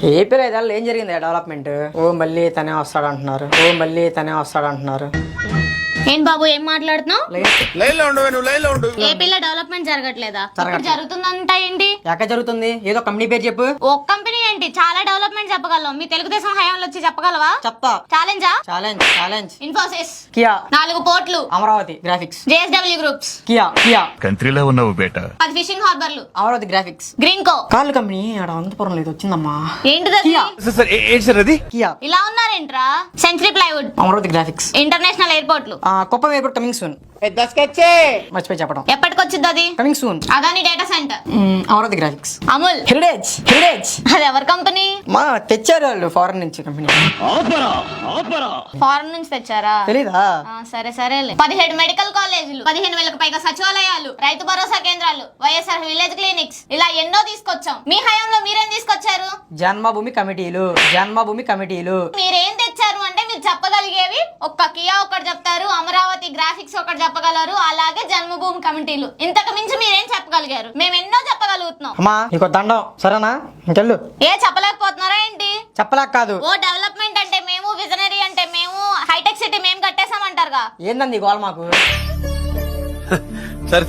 ఏపీలో ఐదేళ్ళు ఏం జరిగింది డెవలప్మెంట్? మళ్ళీ తనే వస్తాడంటున్నారు. ఏం బాబు ఏం మాట్లాడుతున్నావు? ఏపీలో డెవలప్మెంట్ జరగట్లేదా? జరుగుతుందంట ఏంటి? ఎక్కడ జరుగుతుంది? ఏదో కంపెనీ పేరు చెప్పు. ఒక కంపెనీ ఏంటి, చాలా డెవలప్మెంట్ చెప్పగలవు. మీ తెలుగుదేశం హయాంలో వచ్చి చెప్పగలవా? చెప్తా. ఛాలెంజ్. ఇన్ఫోసిస్, కియా, 4 పోర్ట్లు, Amaravati graphics, JSW groups, Kia కంట్రీలో ఉన్నావు బేటా. 10 ఫిషింగ్ హార్బర్లు, అమరావతి గ్రాఫిక్స్, గ్రీన్కో. కార్ల కంపెనీ ఆడ అనంతపురం లేదు, వచ్చిందమ్మా. ఏంటిది? కియా. ఇలా ఉన్నారేంట్రా? Century plywood, Amaravati graphics, international ఎయిర్పోర్ట్లు, కుప్పం ఎయిర్పోర్ట్ కమింగ్ సూన్. మర్చిపోయి చెప్పడం. ఎప్పటికొచ్చిద్ది అది? Coming soon. Adani data centre, Amaravati graphics, Amul, Heritage. అది ఎవరి కంపెనీ? మా తెచ్చారు వాళ్ళు ఫారెన్ నుంచి కంపెనీ. ఫారెన్ నుంచి తెచ్చారా? తెలీదా? సరే 17 మెడికల్ కాలేజీలు, 15,000కు పైగా సచివాలయాలు, రైతు భరోసా కేంద్రాలు, వైఎస్ఆర్ విలేజ్ క్లినిక్స్, ఇలా ఎన్నో తీసుకొచ్చాం. మీ హయాంలో మీరేం తీసుకొచ్చారు? జన్మభూమి కమిటీలు. మీరేం తెచ్చారు అంటే మీరు చెప్పగలిగేవి ఒక్క కియా ఒకటి చెప్తారు, అమరావతి గ్రాఫిక్స్ ఒకటి చెప్పగలరు, అలాగే జన్మభూమి కమిటీలు. ఇంతకు మించి మీరేం చెప్పగలిగారు? మేము ఎన్నో చెప్పగలుగుతున్నాం. అమ్మా నీకు దండం, సరేనా? ఇంకెళ్ళు. ఏ చెప్పలేకపోతున్నారా ఏంటి? చెప్పలేక కాదు. డెవలప్మెంట్ అంటే మేము, విజనరీ అంటే మేము, హైటెక్ సిటీ మేము కట్టేసామంటారుగా. ఏందండి గోల మాకు? సరే